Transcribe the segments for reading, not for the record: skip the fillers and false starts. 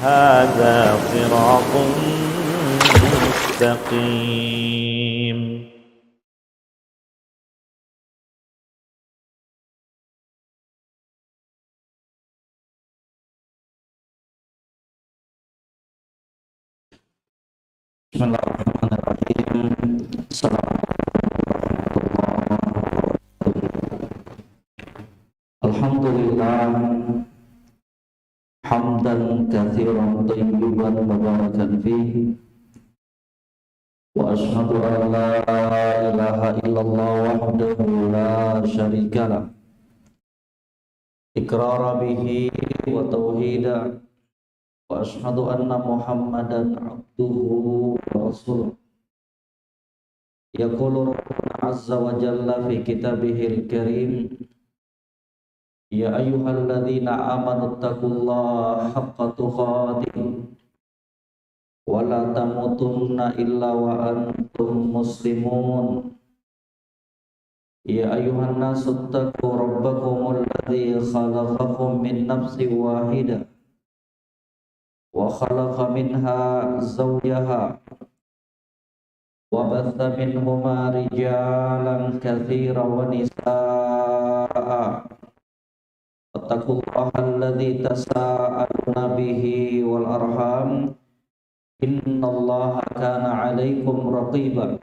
هذا صراط مستقيم. Bismillahirrahmanirrahim. Alhamdulillah, hamdan katsiran thayyiban mubarakan fihi, wa ashhadu an la ilaha illallah wahdahu la syarika lah, iqrara bihi wa tauhida, wa ashhadu anna Muhammadan abduhu wa rasuluh. Yaqulu Rabbuna azza wa jalla fi kitabihil karim, ya ayyuhalladzina amanu taqullaha haqqa tuqatih wa la tamutunna illa wa antum muslimun. Ya ayyuhan nasu taqu rabbakumul ladzi khalaqakum min nafsin wahidah wa khalaqa minha zawjaha wa batha minhuma rijalan katsiran wa nisaa'a. Wattaqullaha alladzi tasaaluna bihi wal arham, innallaha kana 'alaikum raqiba.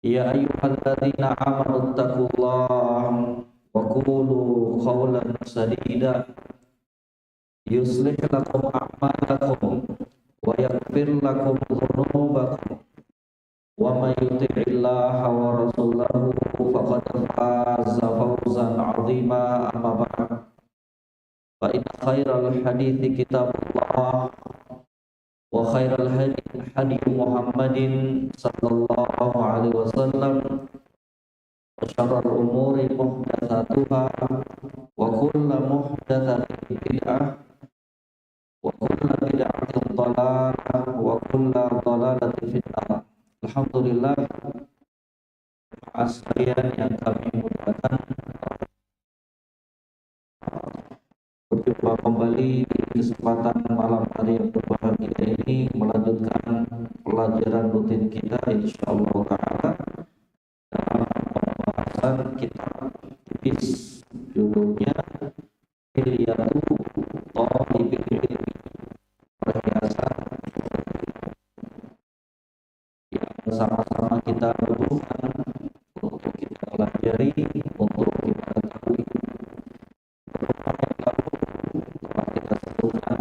Ya ayyuhalladzina amanu taqullaha wa qulu qawlan sadida yuslih lakum a'malakum wa yaghfir lakum dhunubakum, wa may yuti'illaha wa rasulahu faqad faza fawzan 'azima. Amma ba'd, fa inna khairal hadithi kitabullah wa khairal hadi Muhammadin sallallahu alaihi wasallam, wa syarrul umuri muhdatsatuha wa kullu muhdatsatin bid'ah wa kullu bid'atin dhalalah wa kullu dhalalatin finnar. Alhamdulillah, sekalian yang kami muliakan, berjumpa kembali di kesempatan malam hari yang berbahagia ini, melanjutkan pelajaran rutin kita insyaallah ta'ala dalam pembahasan kitab tipis judulnya Hilyatu Thalibil Ilmi, perhiasan yang sama-sama kita butuhkan untuk kita pelajari, untuk kita ketahui. Telah kita sebutkan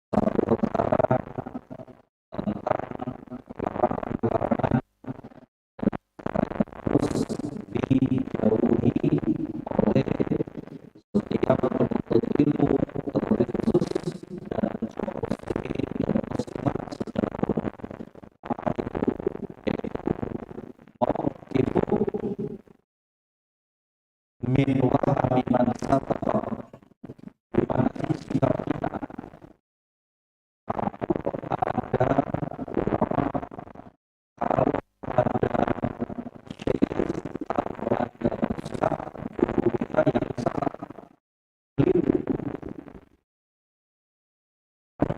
satu perkara tentang larangan-larangan harus dijauhi oleh setiap penuntut ilmu, terlebih khusus dan kaum muslimin dan muslimat secara umum. Mauqifu min wahami man sabaqa, di mana sikap kita ada kalau ada syekh atau ada ustaz guru kita yang salah keliru.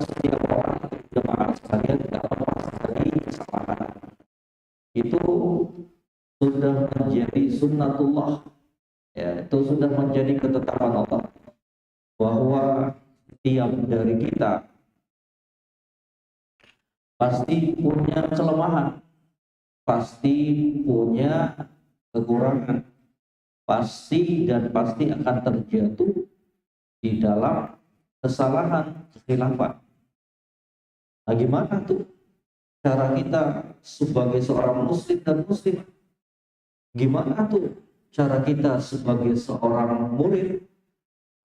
Setiap orang jemaah sekalian tidak lepas dari kesalahan. Itu sudah menjadi sunnatullah, ya, itu sudah menjadi ketetapan Allah bahwa setiap dari kita pasti punya kelemahan, pasti punya kekurangan, pasti dan pasti akan terjatuh di dalam kesalahan, kekhilafan. Nah, gimana tuh cara kita sebagai seorang muslim dan muslim? Gimana tuh cara kita sebagai seorang murid,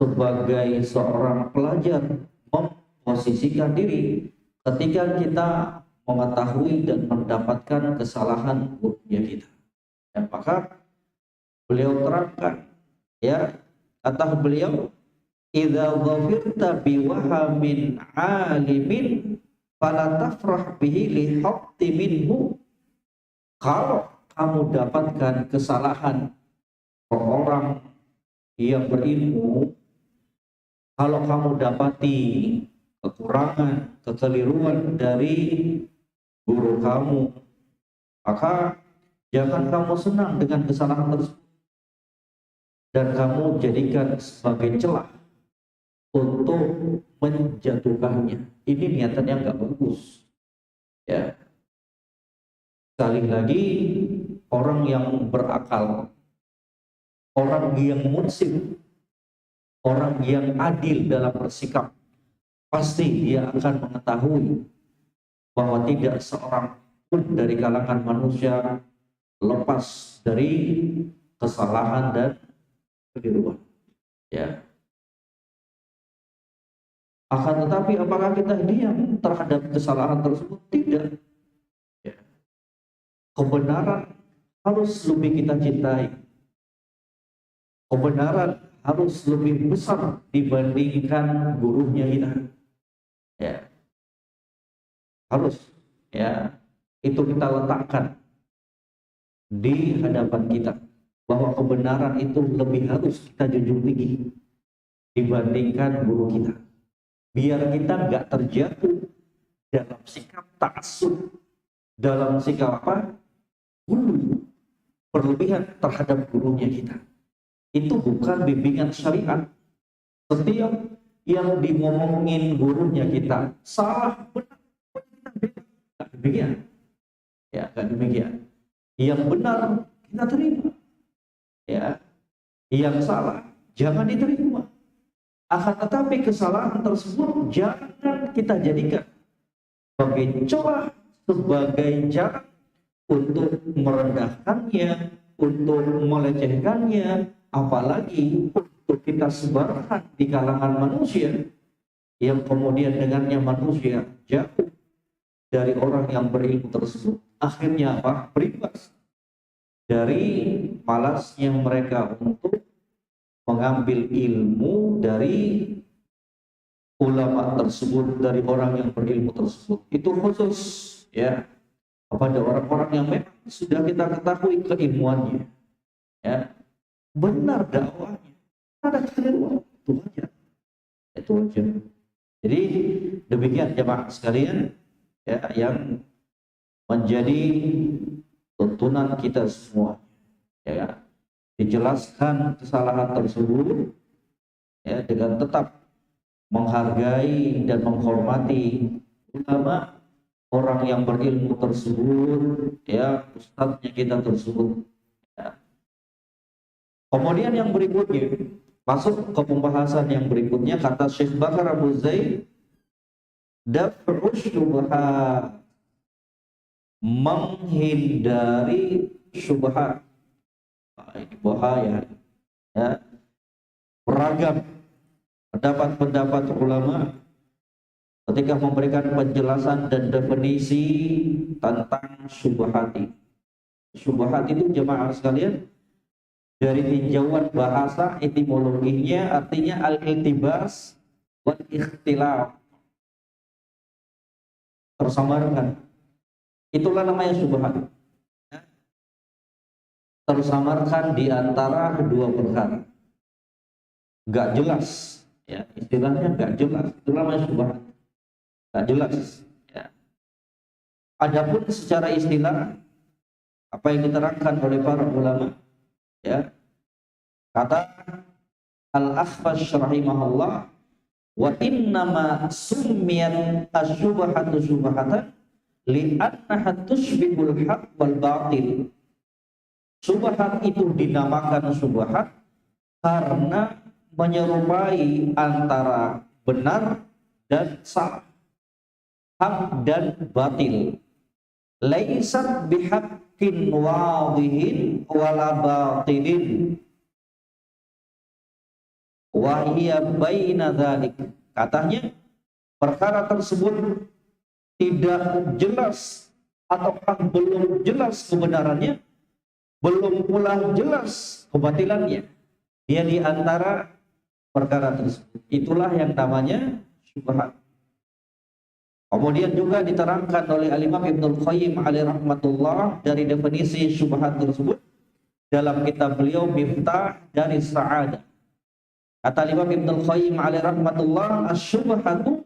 sebagai seorang pelajar memposisikan diri ketika kita mengetahui dan mendapatkan kesalahan gurunya kita? Dan maka beliau terangkan, ya, kata beliau, idza dhafirta biwahamin alimin fala tafrah bihi li haqti minhu. Kalau kamu dapatkan kesalahan orang yang berilmu, Kalau kamu dapati kekurangan, kekeliruan dari guru kamu, maka jangan kamu senang dengan kesalahan tersebut dan kamu jadikan sebagai celah untuk menjatuhkannya. Ini niatan yang nggak bagus. Ya, sekali lagi, orang yang berakal, orang yang munsif, orang yang adil dalam bersikap, pasti dia akan mengetahui bahwa tidak seorang pun dari kalangan manusia lepas dari kesalahan dan keliruan. Ya. Akan tetapi apakah kita diam terhadap kesalahan tersebut? Tidak. Ya. Kebenaran harus lebih kita cintai. Kebenaran harus lebih besar dibandingkan gurunya kita. Ya. Harus, ya, itu kita letakkan di hadapan kita, bahwa kebenaran itu lebih harus kita junjung tinggi dibandingkan guru kita, biar kita nggak terjatuh dalam sikap ta'assub, dalam sikap apa? Gulu, berlebihan terhadap gurunya kita. Itu bukan bimbingan syariat. Setiap yang dimomongin gurunya kita salah, benar, nggak demikian. Ya, nggak demikian. Yang benar kita terima. Ya, yang salah jangan diterima. Akan tetapi kesalahan tersebut jangan kita jadikan sebagai celah, sebagai cara untuk merendahkannya, untuk melecehkannya, apalagi untuk kita sebarkan di kalangan manusia, yang kemudian dengannya manusia jauh dari orang yang berilmu tersebut. Akhirnya apa? Berimbas dari malasnya mereka untuk mengambil ilmu dari ulama tersebut, dari orang yang berilmu tersebut. Itu khusus, ya, kepada orang-orang yang memang sudah kita ketahui keilmuannya, ya, benar dakwahnya, ada keliruan, itu aja. Itu aja. Jadi demikian jemaah sekalian, ya, yang menjadi tuntunan kita semua, ya, dijelaskan kesalahan tersebut, ya, dengan tetap menghargai dan menghormati ulama, orang yang berilmu tersebut, ya, ustadznya kita tersebut, ya. Kemudian yang berikutnya, masuk ke pembahasan yang berikutnya, kata Syekh Bakar Abu Zaid, daf'u syubhat, menghindari syubhat. Nah, ini bahaya, ya. Beragam pendapat-pendapat ulama ketika memberikan penjelasan dan definisi tentang syubhat. Syubhat itu jemaah sekalian, dari tinjauan bahasa etimologinya artinya al-iltibas wal ikhtilaf, tersamarkan. Itulah namanya syubhat. Tersamarkan di antara dua perkara, nggak jelas, ya, istilahnya nggak jelas. Itulah namanya syubhat, nggak jelas, ya. Adapun secara istilah apa yang diterangkan oleh para ulama, ya, kata Al-Akhfash rahimahullah, wa innama summiyat asyubhatu syubhatan li'annaha tushbihul haq wal batil. Syubhat itu dinamakan syubhat karena menyerupai antara benar dan salah, hak dan batil. Laisat bihaqqin wadhihin wala batilin wa hiya baina dzalik. Katanya perkara tersebut tidak jelas ataukah belum jelas kebenarannya, belum pula jelas kebatilannya. Dia di antara perkara tersebut. Itulah yang namanya syubhat. Kemudian juga diterangkan oleh Al-Imam Ibnul Qayyim alaihi rahmatullah dari definisi syubhat tersebut dalam kitab beliau Miftah dari Sa'adah. Kata Imam Ibnul Qayyim alaihi rahmatullah, asyubhatu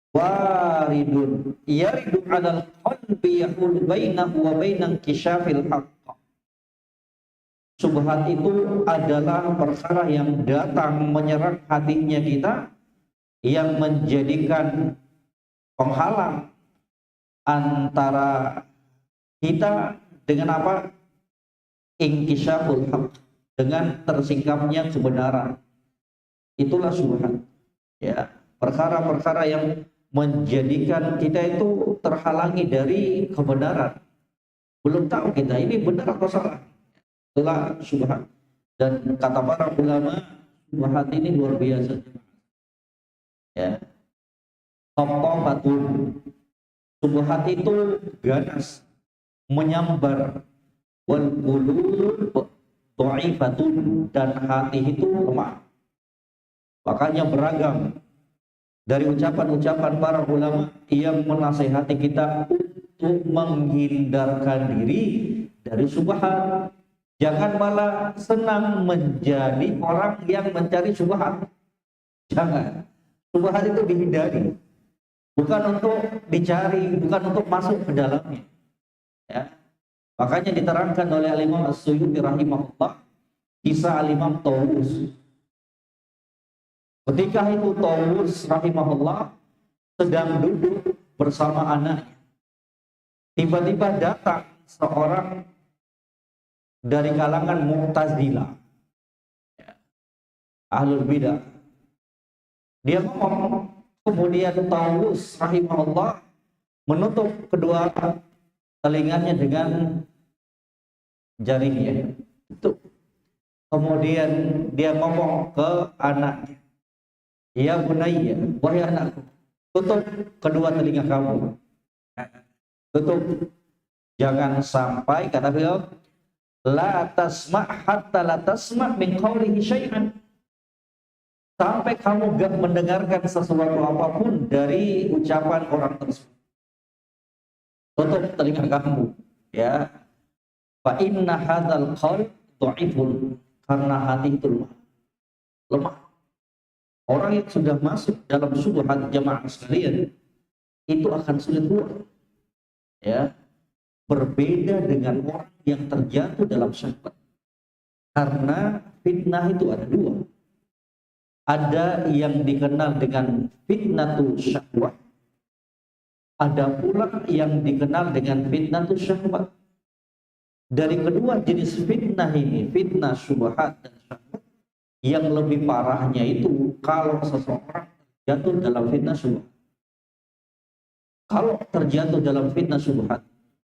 waridun yaridu 'alal qalbi yahulu bainahu wa bainan kisyafil haqq. Subhat itu adalah perkara yang datang menyerang hatinya kita, yang menjadikan penghalang antara kita dengan apa? Inkisyaful haq, dengan tersingkapnya kebenaran. Itulah subhat. Ya, perkara-perkara yang menjadikan kita itu terhalangi dari kebenaran. Belum tahu kita ini benar atau salah. Itulah subhat. Dan kata para ulama, subhat ini luar biasa. Ya. Qattafatun. Subhat itu ganas, menyambar, wal qulub dha'ifatun, dan hati itu lemah. Makanya beragam dari ucapan-ucapan para ulama yang menasihati kita untuk menghindarkan diri dari subhat. Jangan malah senang menjadi orang yang mencari subhat. Jangan. Subhat itu dihindari. Bukan untuk dicari, bukan untuk masuk ke dalamnya. Ya. Makanya diterangkan oleh Al-Imam As-Suyuti rahimahullah kisah Al-Imam Tawus. Ketika itu Tawus rahimahullah sedang duduk bersama anaknya. Tiba-tiba datang seorang dari kalangan Mu'tazilah, ya, Ahlul Bidah. Dia ngomong, kemudian Tawus rahimahullah menutup kedua telinganya dengan jarinya. Itu. Kemudian dia ngomong ke anaknya, ya bunayya, wahai anakku, tutup kedua telinga kamu. Tutup. Jangan sampai, kata beliau, la tasma' hatta la tasma' min qawlihi syai'an. Sampai kamu gak mendengarkan sesuatu apapun dari ucapan orang tersebut. Tutup telinga kamu, ya. Fa inna hadzal qalb dha'ifun, karena hati itu lemah. Orang yang sudah masuk dalam subhat, jamaah sekalian, itu akan sulit keluar. Ya. Berbeda dengan orang yang terjatuh dalam syahwat. Karena fitnah itu ada dua. Ada yang dikenal dengan fitnatul syahwat. Ada pula yang dikenal dengan fitnatul syahwat. Dari kedua jenis fitnah ini, fitnah syubhat dan syahwat, yang lebih parahnya itu kalau seseorang jatuh dalam fitnah syubhat. Kalau terjatuh dalam fitnah syubhat,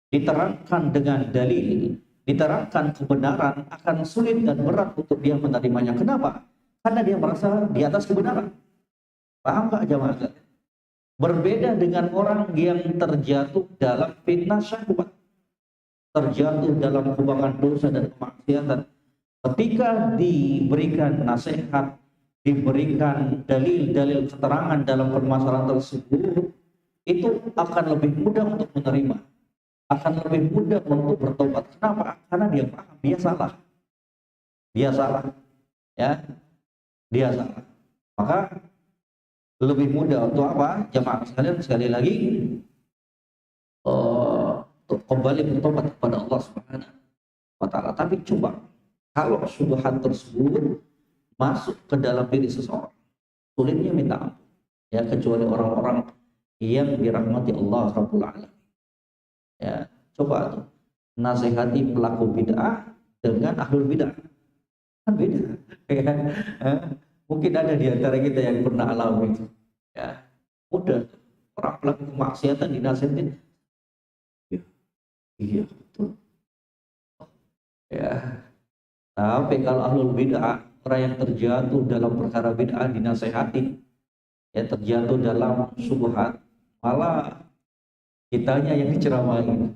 diterangkan dengan dalil, diterangkan kebenaran, akan sulit dan berat untuk dia menerimanya. Kenapa? Karena dia merasa di atas kebenaran. Paham gak jamaah? Berbeda dengan orang yang terjatuh dalam fitnah syahwat, terjatuh dalam kubangan dosa dan kemaksiatan. Ketika diberikan nasihat, diberikan dalil-dalil keterangan dalam permasalahan tersebut, itu akan lebih mudah untuk menerima, akan lebih mudah untuk bertobat. Kenapa? Karena dia paham, dia salah. Dia salah. Ya. Dia salah. Maka lebih mudah untuk apa? Jamaah sekalian, sekali lagi untuk kembali bertobat kepada Allah Subhanahu wa taala. Tapi coba kalau subhat tersebut masuk ke dalam diri seseorang, sulitnya minta ampun. Ya, kecuali orang-orang yang dirahmati Allah Rabbul Alamin. Ya, coba tuh nasihati pelaku bid'ah dengan ahlul bid'ah. Kan beda. Mungkin ada di antara kita yang pernah alami itu. Ya, mudah. Orang pelaku kemaksiatan dinasihatin. Iya, betul. Ya. Tapi kalau ahlul bid'ah, orang yang terjatuh dalam perkara bid'ah dinasihati, ya terjatuh dalam subhat, malah kitanya yang diceramahin.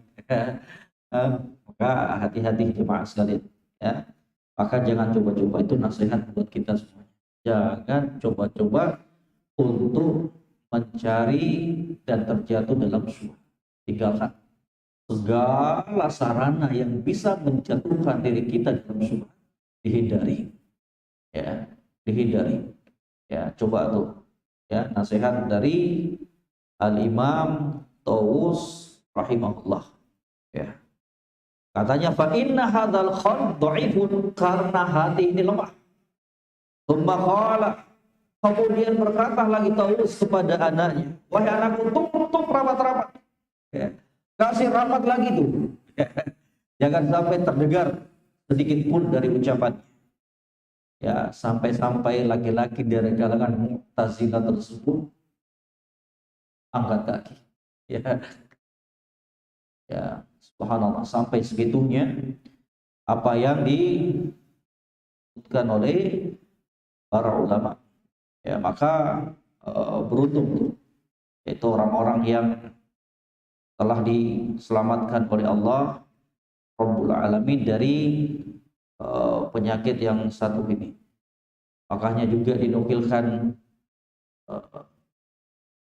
Maka hati-hati jemaah sekalian, ya. Maka jangan coba-coba, itu nasihat buat kita semua. Jangan coba-coba untuk mencari dan terjatuh dalam subhat. Tinggalkan segala sarana yang bisa menjatuhkan diri kita dalam subhat, dihindari. Ya, dihindari. Ya, coba tuh ya nasihat dari Al-Imam Tawus rahimahullah. Ya. Katanya fa inna hadzal qalb dhaifun, karena hati ini lemah. Tsumma qala, kemudian berkata lagi Tawus kepada anaknya, wahai anakku, tutup rapat-rapat. Ya. Kasih rapat lagi tuh. Jangan sampai terdengar sedikit pun dari ucapan. Ya, sampai-sampai laki-laki dari kalangan Mu'tazilah tersebut angkat kaki. Ya, ya, subhanallah, sampai segitunya apa yang disebutkan oleh para ulama. Ya, maka beruntung tuh, yaitu orang-orang yang telah diselamatkan oleh Allah Rabbul Alamin dari penyakit yang satu ini. Makanya juga dinukilkan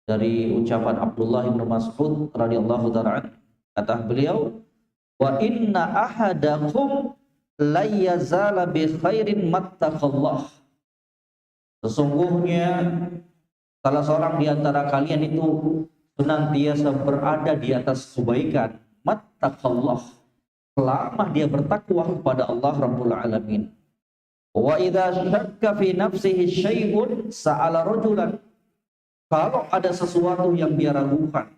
dari ucapan Abdullah bin Mas'ud radhiyallahu taala, kata beliau, wa inna ahadakum la yazala bi khairin mattaqallah. Sesungguhnya salah seorang di antara kalian itu senantiasa berada di atas kebaikan, mattaqallah, selama dia bertakwa kepada Allah Rabbul Alamin. Wa idza syakka fi nafsihi syai'un sa'ala rajulan. Kalau ada sesuatu yang dia ragukan,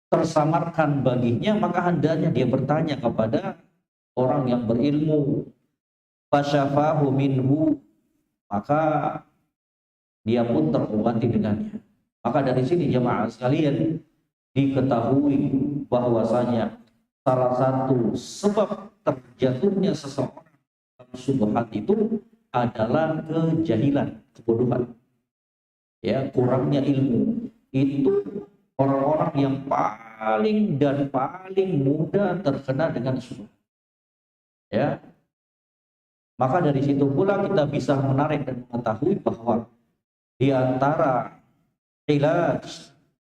tersamarkan baginya, maka hendaknya dia bertanya kepada orang yang berilmu. Fasyafahu minhu, maka dia pun terobati dengannya. Maka dari sini jemaah sekalian diketahui bahwasanya salah satu sebab terjatuhnya seseorang dalam syubhat itu adalah kejahilan, kebodohan. Ya, kurangnya ilmu. Itu orang-orang yang paling mudah terkena dengan syubhat. Ya. Maka dari situ pula kita bisa menarik dan mengetahui bahwa di antara ilaj,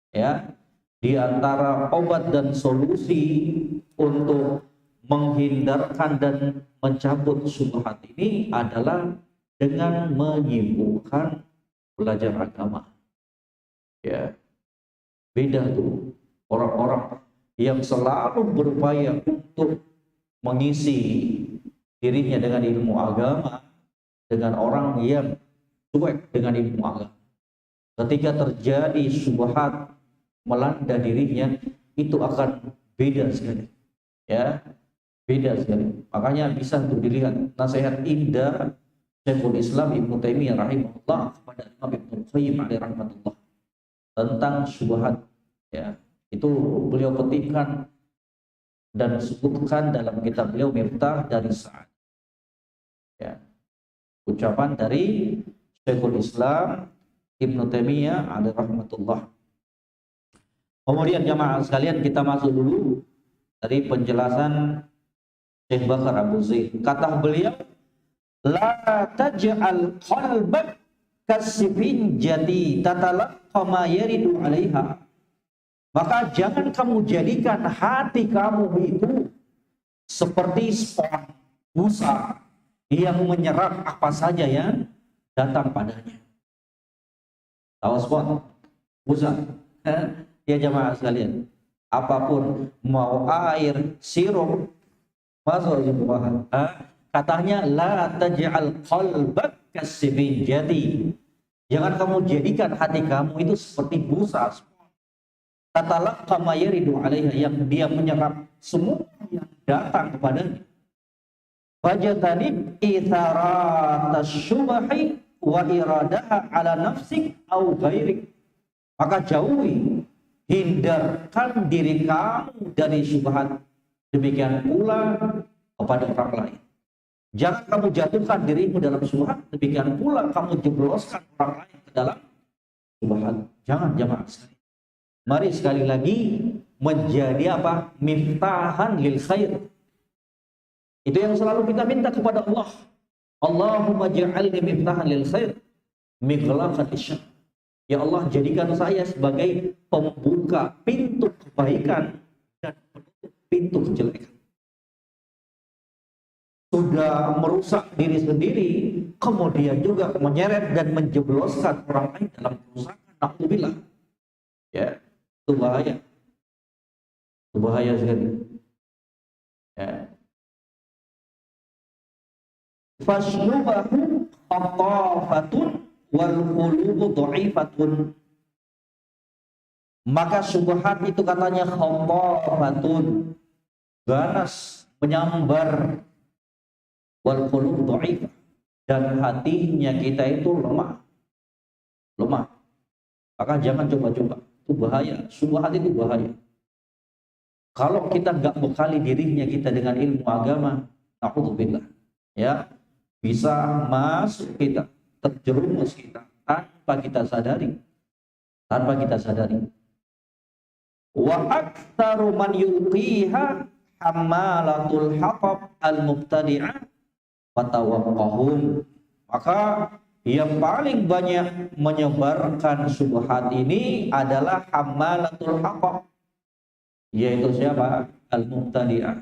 ya, di antara obat dan solusi untuk menghindarkan dan mencabut syubhat ini adalah dengan menyibukkan belajar agama. Ya, beda tuh orang-orang yang selalu berupaya untuk mengisi dirinya dengan ilmu agama dengan orang yang cuek dengan ilmu agama. Ketika terjadi syubhat melanda dirinya, itu akan beda sekali. Ya, beda sekali. Makanya bisa untuk dilihat nasihat indah Syekhul Islam Ibnu Taimiyah rahimahullah kepada Imam Ibnu Qayyim alaihi rahmatullah tentang syubhat. Ya, itu beliau petikkan dan sebutkan dalam kitab beliau Miftah dari Sa'ad. Ya, ucapan dari Syekhul Islam Ibnu Taimiyah alaihi rahmatullah. Kemudian jamaah sekalian, kita masuk dulu dari penjelasan Syekh Bakar Abu Zaid. Kata beliau, la taj'al qalbak kasifin jadi tatalaqqa ma yaridu 'alaiha. Maka jangan kamu jadikan hati kamu itu seperti spons busa yang menyerap apa saja yang datang padanya. Tahu spons busa? Ya jamaah sekalian, apapun, mau air, sirup, masuk semua. Katanya la taj'al qalbak kasifin jadi. Jangan kamu jadikan hati kamu itu seperti busa. Tatalaqqa ma yaridu 'alaiha, yang dia menyerap semua yang datang kepadanya. Fajtanib itharatas syubhi wa iradaha 'ala nafsik au ghairik. Maka jauhi, hindarkan diri kamu dari syubhat, demikian pula kepada orang lain. Jangan kamu jatuhkan dirimu dalam syubhat, demikian pula kamu jebloskan orang lain ke dalam syubhat. Jangan jamaah sekalian. Mari sekali lagi menjadi apa? Miftahan lil khair. Itu yang selalu kita minta kepada Allah. Allahumma ja'alni miftahan lil khair mighlaqan lisyarr. Ya Allah, jadikan saya sebagai pembuka pintu kebaikan dan penutup pintu kejelekan. Sudah merusak diri sendiri, kemudian juga menyeret dan menjebloskan orang lain dalam kerusakan. Alhamdulillah. Ya, itu bahaya. Itu bahaya sekali. Ya. Fashlubahu khatafatun wal qulubu dha'ifatun. Maka syubhat itu katanya khatafatun, ganas, menyambar, wal qulub dha'ifah, dan hatinya kita itu lemah. Maka jangan coba-coba, itu bahaya. Syubhat itu bahaya. Kalau kita nggak bekali dirinya kita dengan ilmu agama, na'udzubillah, ya, bisa masuk kita, terjerumus kita tanpa kita sadari. Wa aktsaru man yulqiha hammalatul hatab al-mubtadi'ah fatawaqqahum. Maka yang paling banyak menyebarkan syubhat ini adalah hammalatul hatab, yaitu siapa? Al-mubtadi'ah,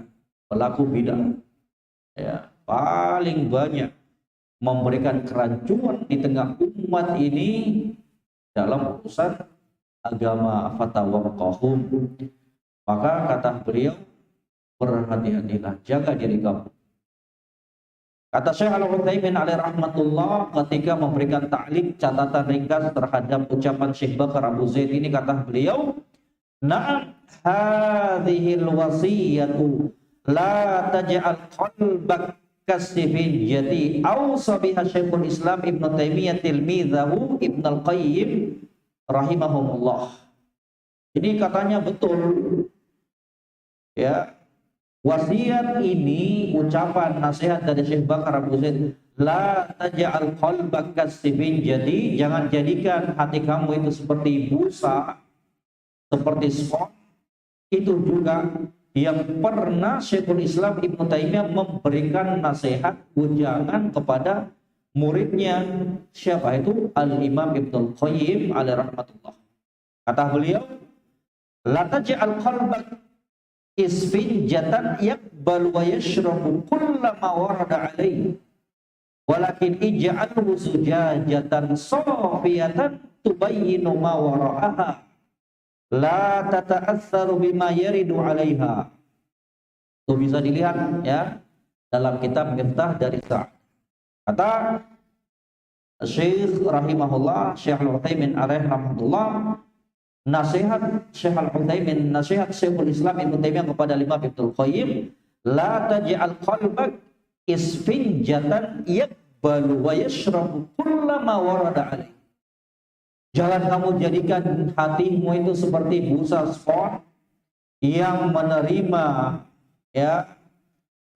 pelaku bidah. Ya, paling banyak memberikan kerancuan di tengah umat ini dalam urusan agama. Fatawaqqahum. Maka kata beliau, berhati-hatilah, jaga diri kamu. Kata Syekh Al-Utsaimin alaihi rahmatullah ketika memberikan ta'liq, catatan ringkas terhadap ucapan Syekh Bakar Abu Zaid ini, kata beliau, na'am hadhil wasiyatu la taj'al qalbak kasifin jadi awsa biha Syekhul Islam Ibnu Taimiyah tilmizahu Ibnu Al-Qayyim rahimahumullah. Ini katanya betul, ya, wasiat ini, ucapan nasihat dari Syekh Bakar Abu Zaid, la taj'al qalbak kasifin, jadi jangan jadikan hati kamu itu seperti busa, seperti spon. Itu juga yang pernah Syekhul Islam Ibnu Taimiyah memberikan nasihat ujangan kepada muridnya, siapa itu? Al-Imam Ibnu Qayyim alaihi rahmatullah. Kata beliau, la taj'al qalbak isfinjatan yaqbalu wa yashrabu kullama warada alaihi walakin ij'alhu zujajatan safiyatan tubayyinu ma wara'aha la tata'assaru bima yaridu 'alaiha. Itu bisa dilihat, ya, dalam kitab Miftah dari Sa'ad. Kata Syekh rahimahullah, Syekh Al-Utsaimin alaihi rahmatullah, nasihat Syekh Al-Utsaimin, nasihat Syekhul Islam Ibnu Taimiyah kepada Imam Ibnu Qayyim, la taj'al qalbak isfinjatan yaqbalu wa yashrabu kullama warada 'alaihi. Jangan kamu jadikan hatimu itu seperti busa spon yang menerima, ya,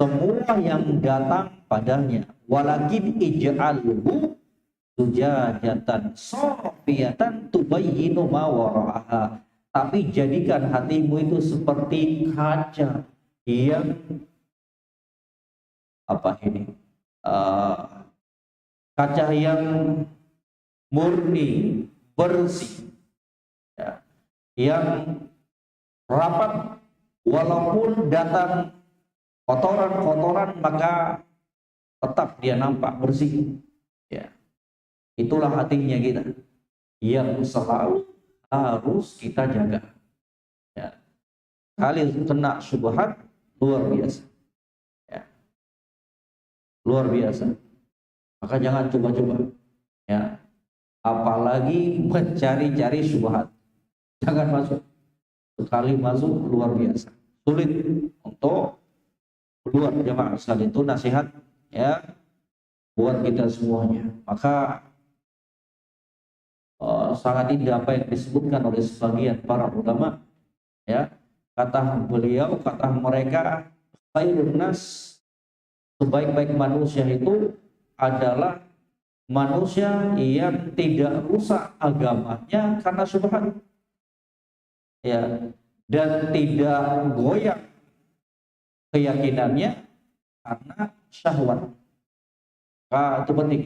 semua yang datang padanya. Walakin ij'alhu sujajatan safiyatan tubayyinu ma wara'aha. Tapi jadikan hatimu itu seperti kaca yang kaca yang murni, bersih, ya, yang rapat, walaupun datang kotoran-kotoran maka tetap dia nampak bersih, ya. Itulah hatinya kita yang selalu harus kita jaga, ya. Kali kena syubhat luar biasa, ya, luar biasa. Maka jangan coba-coba, ya, apalagi mencari-cari syubhat. Jangan masuk. Sekali masuk luar biasa sulit untuk keluar, jemaah sekalian. Itu nasihat, ya, buat kita semuanya. Maka sangat indah apa yang disebutkan oleh sebagian para ulama, ya. Kata beliau, kata mereka, khairun nas, sebaik-baik manusia itu adalah manusia yang tidak rusak agamanya karena syubhat, ya, dan tidak goyah keyakinannya karena syahwat. Maka itu penting,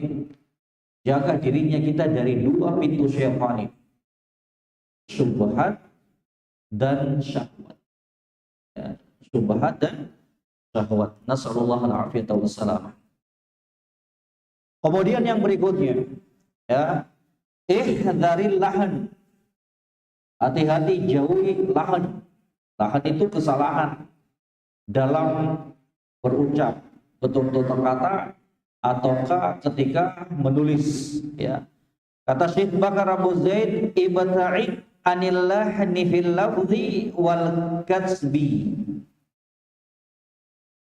jaga dirinya kita dari dua pintu syaitan, syubhat dan syahwat, ya, syubhat dan syahwat. Nasallallahu alaihi wasallam. Kemudian yang berikutnya, ya, ihdzaril lahan. Hati-hati jauhi lahan. Lahan itu kesalahan dalam berucap, betul-betul terkata ataukah ketika menulis, ya. Kata Syekh Bakar Abu Zaid, ibta'id anil lahni fil lafzi wal katsbi.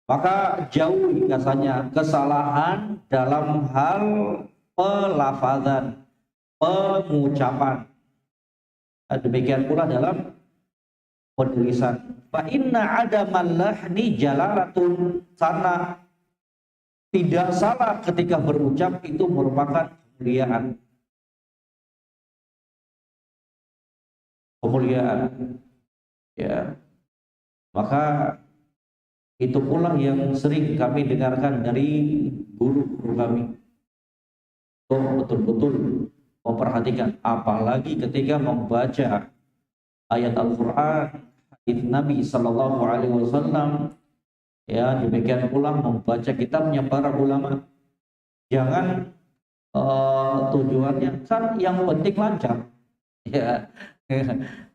Maka jauhi katanya kesalahan dalam hal pelafazan, pengucapan. Demikian pula dalam penulisan. Fa inna adamal lahni jalalatun, karena tidak salah ketika berucap itu merupakan kemuliaan. Kemuliaan, ya. Maka itu pula yang sering kami dengarkan dari guru-guru kami. Betul-betul memperhatikan, apalagi ketika membaca ayat Al-Quran, hadits Nabi Sallallahu Alaihi Wasallam, ya. Demikian pula membaca kitabnya para ulama. Jangan tujuannya kan yang penting lancar, ya.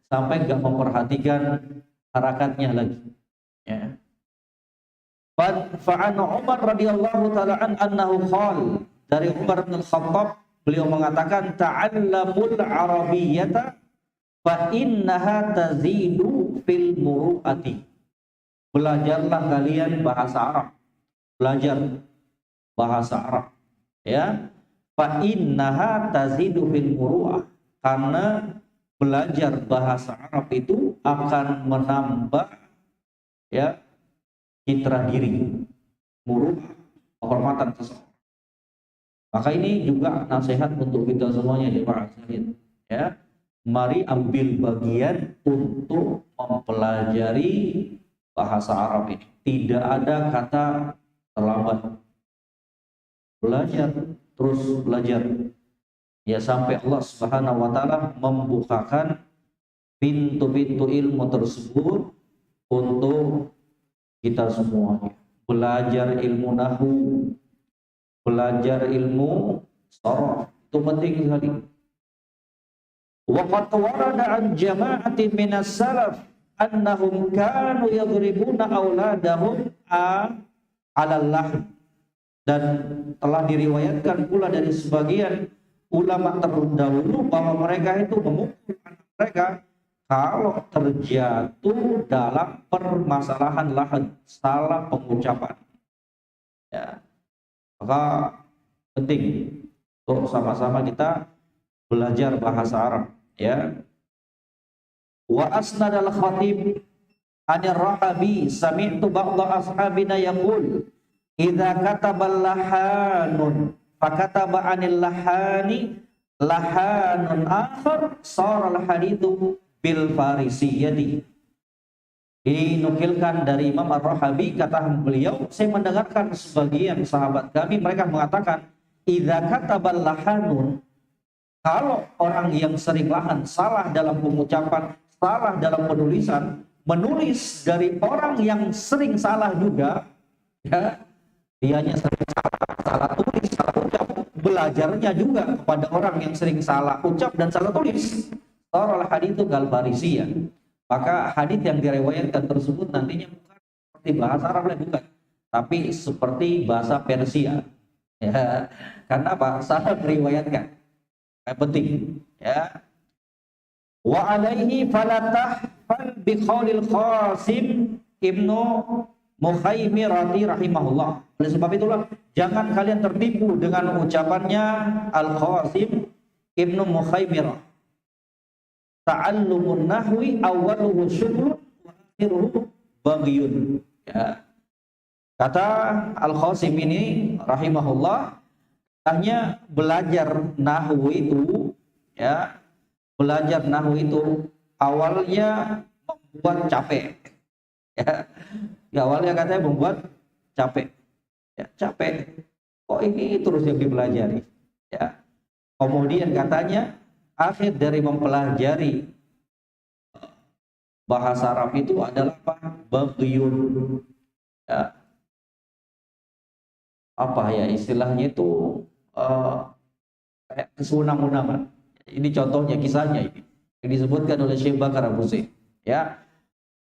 Sampai nggak memperhatikan harakatnya lagi, ya. Fa'an Umar radhiyallahu taala annahu qala, dari Umar bin Khattab, beliau mengatakan, ta'allamul arabiyyata fa innaha tazidu fil muru'ati. Belajarlah kalian bahasa Arab. Belajar bahasa Arab, ya. Fa innaha tazidu fil muru'ah, karena belajar bahasa Arab itu akan menambah, ya, citra diri, muru'ah, kehormatan seseorang. Maka ini juga nasihat untuk kita semuanya, jemaah sekalian, ya. Mari ambil bagian untuk mempelajari bahasa Arab ini. Tidak ada kata terlambat. Belajar, terus belajar, ya, sampai Allah Subhanahu wa taala membukakan pintu-pintu ilmu tersebut untuk kita semuanya. Belajar ilmu nahwu, belajar ilmu sharaf, itu penting sekali. Wa qad warada an jama'atin minas salaf annahum kanu yadribuna auladahum ala lahm, dan telah diriwayatkan pula dari sebagian ulama terdahulu bahwa mereka itu memukul anak mereka kalau terjatuh dalam permasalahan lahan, salah pengucapan, ya. Maka penting untuk sama-sama kita belajar bahasa Arab, ya. Wa asnad al-khatib anir rahabi sami'tu ba'dha ashabina yaqul idza kataba lahanun fakataba anil lahani lahanun akhar sara al-hadithu bil farisiyati. Dinukilkan dari Imam Ar-Rahabi, kata beliau, saya mendengarkan sebagian sahabat kami mereka mengatakan, idza katabal lahanun, kalau orang yang sering lahan, salah dalam pengucapan, salah dalam penulisan, menulis dari orang yang sering salah juga, ya, dianya sering salah tulis, salah ucap, belajarnya juga kepada orang yang sering salah ucap dan salah tulis. Saral haditsu kal farisiyah. Maka hadits yang diriwayatkan tersebut nantinya bukan seperti bahasa Arab, bukan, tapi seperti bahasa Persia, ya. Karena apa? Salah diriwayatkan. Yang penting, ya. Wa alaihi falatah fal bi qaulil Qasim Ibnu Mukhaimirati rahimahullah. Oleh sebab itulah jangan kalian tertipu dengan ucapannya Al-Qasim Ibnu Mukhaimirah. Ta'allumun nahwi awwaluhu syukrun wa akhiruhu baghiyun, ya. Kata Al-Qasim ini rahimahullah, hanya belajar nahwu itu, ya, belajar nahwu itu awalnya membuat capek, ya. Awalnya katanya membuat capek, ya, capek. Kok ini terus yang dipelajari, ya. Kemudian katanya akhir dari mempelajari bahasa Arab itu adalah apa? Baghyun, ya. Apa ya istilahnya itu, kayak kesunang-unangan. Ini contohnya, kisahnya ini yang disebutkan oleh Syekh Bakar Abu Zaid. Ya,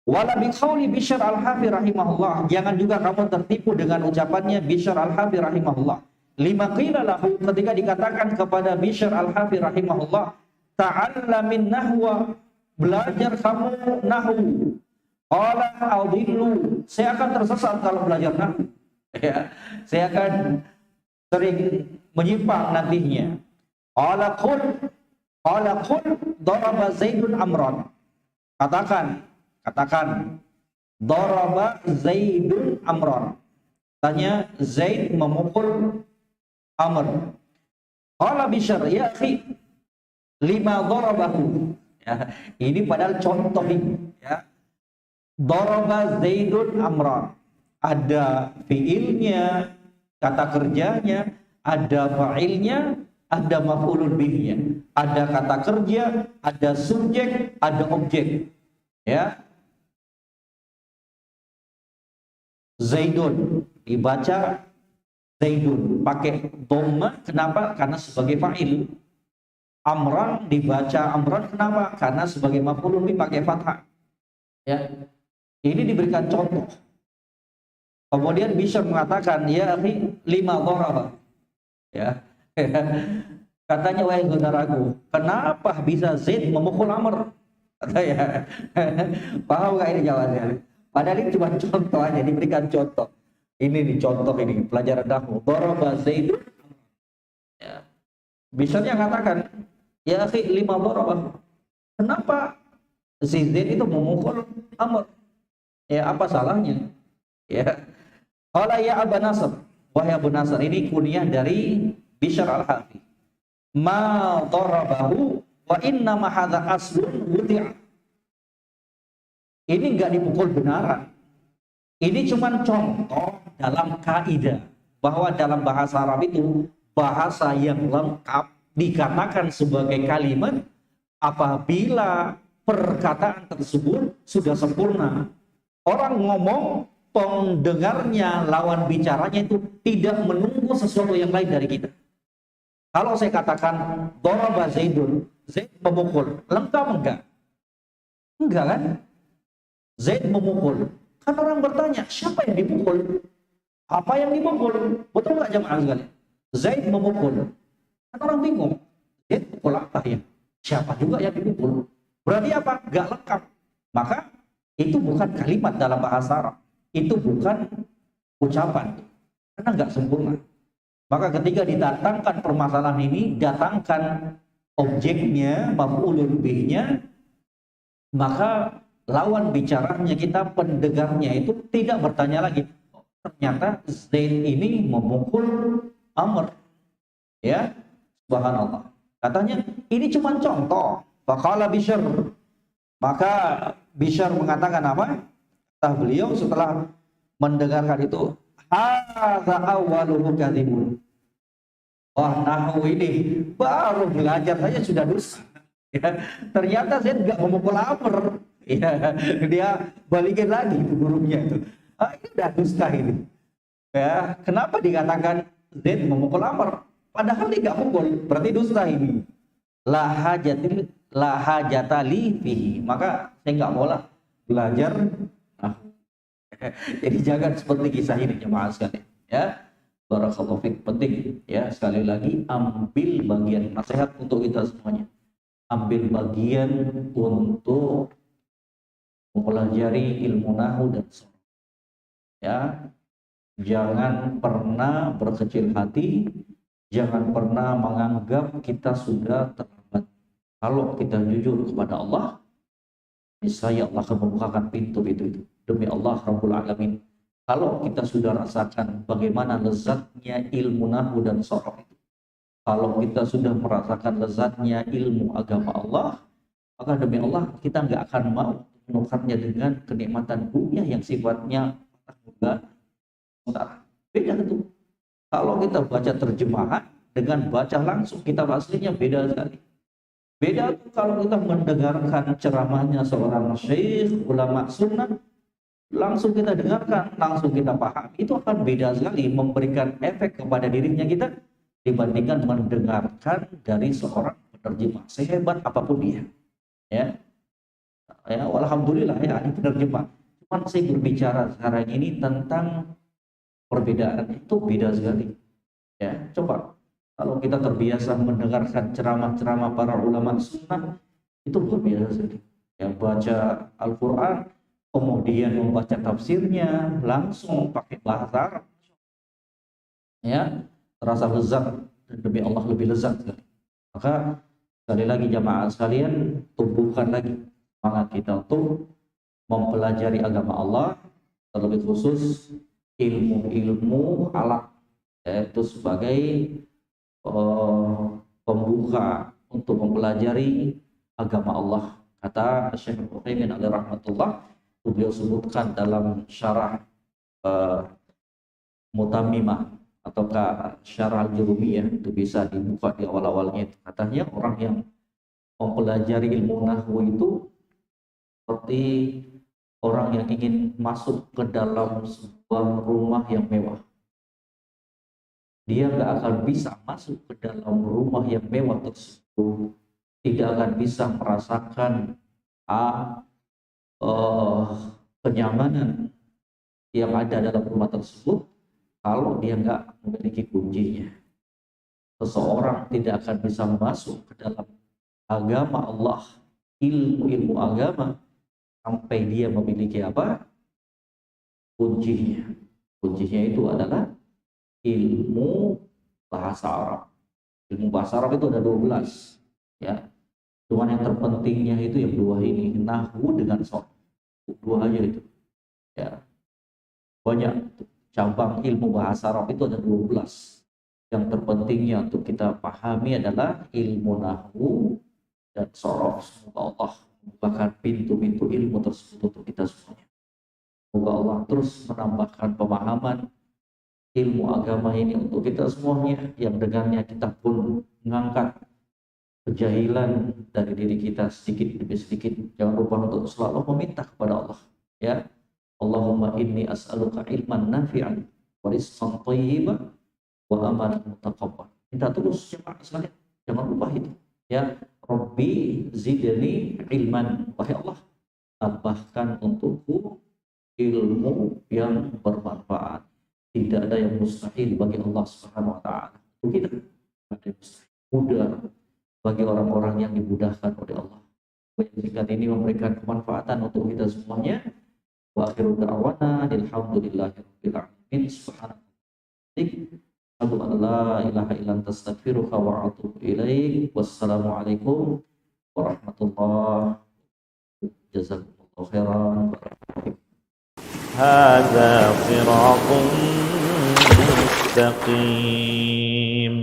wala biqauli Bishr al-Hafi rahimahullah, jangan juga kamu tertipu dengan ucapannya Bishr al-Hafi rahimahullah. Lima qila lahu, ketika dikatakan kepada Bishr al-Hafi rahimahullah, ta'allamin nahwa, belajar kamu nahwu. Qala adillu, saya akan tersesat kalau belajar nahwu. Ya, saya akan sering menyimpang nantinya. Qala qul daraba Zaidun Amran. Katakan daraba Zaidun Amran. Tanya, Zaid memukul Amr. Qala Bishr, ya akhi, lima darabahu. Ya, ini padahal contoh ini, ya. Daraba Zaidun Amran. Ada fiilnya, kata kerjanya, ada fa'ilnya, ada maf'ulun bihnya. Ada kata kerja, ada subjek, ada objek. Ya. Zaidun dibaca Zaidun pakai dhamma, kenapa? Karena sebagai fa'il. Amran dibaca Amran, kenapa? Karena sebagai maf'ulun bih pakai fathah. Ya. Ini diberikan contoh. Kemudian Bishr mengatakan, ya akhi, lima dharaba. Ya. Katanya, wahai saudaraku, kenapa bisa Zaid memukul Amr? Katanya. Paham nggak ini jawabannya? Padahal ini cuma contoh aja, diberikan contoh. Ini nih contoh ini, pelajaran nahwu. Dharaba Zaid. Ya. Bishr yang katakan, ya akhi, lima dharaba. Kenapa si Zaid itu memukul Amr? Ya, apa salahnya? Ya. Qala ya Abu Nasr, wahai Abu Nasr, ini kunyah dari Bishr al-Hafi. Ma darabahu wa inna ma hadza aslun wudi'a. Ini enggak dipukul benaran. Ini cuma contoh dalam kaidah bahwa dalam bahasa Arab itu bahasa yang lengkap dikatakan sebagai kalimat apabila perkataan tersebut sudah sempurna. Orang ngomong, pendengarnya, lawan bicaranya itu tidak menunggu sesuatu yang lain dari kita. Kalau saya katakan daraba Zaidun, Zaid memukul, lengkap enggak? Enggak kan? Zaid memukul. Kan orang bertanya, siapa yang dipukul? Apa yang dipukul? Betul enggak jemaah sekalian? Zaid memukul. Kan orang bingung. Zaid pukul apa ya? Siapa juga yang dipukul? Berarti apa? Enggak lengkap. Maka itu bukan kalimat dalam bahasa Arab. Itu bukan ucapan. Karena enggak sempurna. Maka ketika didatangkan permasalahan ini, datangkan objeknya, maf'ulun bihnya, maka lawan bicaranya kita, pendengarnya itu tidak bertanya lagi, oh, ternyata Zaid ini memukul Amr. Ya, subhanallah. Katanya ini cuma contoh. Faqala Bishr. Maka Bishr mengatakan apa? Kata beliau setelah mendengarkan itu, hadza awwaluhu kadzibun. Wah, nahwu ini baru belajar saja sudah dosa. Ya, ternyata saya nggak memukul Amr. Ya, dia balikin lagi itu gurunya itu. Ah, ini udah dusta ini. Ya, kenapa dikatakan Zaid memukul Amr? Padahal dia nggak mukul, berarti dusta ini. La hajatali fihi. Maka saya nggak mau lah belajar. Nah, jadi jangan seperti kisah ini jemaah sekalian. Ya, barakallahu fiik, penting. Ya, sekali lagi ambil bagian, nasihat untuk kita semuanya. Ambil bagian untuk mempelajari ilmu nahwu dan sarf. Ya, jangan pernah berkecil hati, jangan pernah menganggap kita sudah terlambat. Kalau kita jujur kepada Allah, niscaya Allah akan membukakan pintu itu. Demi Allah Rabbul Alamin. Kalau kita sudah rasakan bagaimana lezatnya ilmu nahwu dan sarf itu, kalau kita sudah merasakan lezatnya ilmu agama Allah, maka demi Allah kita nggak akan mau menukarnya dengan kenikmatan dunia yang sifatnya sementara. Beda itu. Kalau kita baca terjemahan dengan baca langsung kitab aslinya beda sekali. Beda itu kalau kita mendengarkan ceramahnya seorang syekh, ulama sunnah, langsung kita dengarkan, langsung kita paham, itu akan beda sekali, memberikan efek kepada dirinya kita dibandingkan mendengarkan dari seorang penerjemah sehebat apapun dia. Ya, alhamdulillah ya ada penerjemah. Cuman saya berbicara sekarang ini tentang perbedaan itu beda sekali. Ya, coba kalau kita terbiasa mendengarkan ceramah-ceramah para ulama sunnah itu luar biasa sekali. Yang baca Al-Quran, kemudian membaca tafsirnya langsung pakai bahasa Arab, ya terasa lezat dan demi Allah lebih lezat sekali. Maka sekali lagi jamaah sekalian, tumbuhkan lagi semangat kita untuk mempelajari agama Allah, terlebih khusus ilmu-ilmu alat, yaitu sebagai pembuka untuk mempelajari agama Allah. Kata Syekh Utsaimin alaihi rahmatullah, beliau sebutkan dalam syarah Mutammimah ataukah syarah Al-Jurumiyah, itu bisa dibuka di awal-awalnya. Itu katanya orang yang mempelajari ilmu nahwu itu seperti orang yang ingin masuk ke dalam sebuah rumah yang mewah. Dia nggak akan bisa masuk ke dalam rumah yang mewah tersebut, tidak akan bisa merasakan kenyamanan yang ada dalam rumah tersebut kalau dia nggak memiliki kuncinya. Seseorang tidak akan bisa masuk ke dalam agama Allah, ilmu agama, sampai dia memiliki apa? Kuncinya. Kuncinya itu adalah ilmu bahasa Arab. Ilmu bahasa Arab itu ada 12, ya. Cuman yang terpentingnya itu yang dua ini, nahwu dengan shorf. Dua aja itu. Ya. Banyak cabang ilmu bahasa Arab itu ada 12. Yang terpentingnya untuk kita pahami adalah ilmu nahwu dan shorf. Semoga Allah membukakan pintu-pintu ilmu tersebut untuk kita semuanya. Semoga Allah terus menambahkan pemahaman ilmu agama ini untuk kita semuanya, yang dengannya kita pun mengangkat kejahilan dari diri kita sedikit demi sedikit. Jangan lupa untuk selalu meminta kepada Allah, ya. Allahumma inni as'aluka ilman nafi'an wa rizqan thayyiban wa amalan mutaqabbal. Minta terus jemaah sekalian, jangan lupa itu, ya. Rabbi zidni ilman, wahai Allah, tambahkan untukku ilmu yang bermanfaat. Tidak ada yang mustahil bagi Allah Subhanahu wa taala. Untuk kita ada yang mustahil. Mudah bagi orang-orang yang dimudahkan oleh Allah. Menjadikan ini memberikan kemanfaatan untuk kita semuanya. Wa akhiru da'wana alhamdulillahirabbil alamin. Subhanallah an la ilaha illa anta astaghfiruka wa atubu ilaik. Wassalamualaikum warahmatullahi wabarakatuh. Jazakumullahu khairan. هذا صراط مستقيم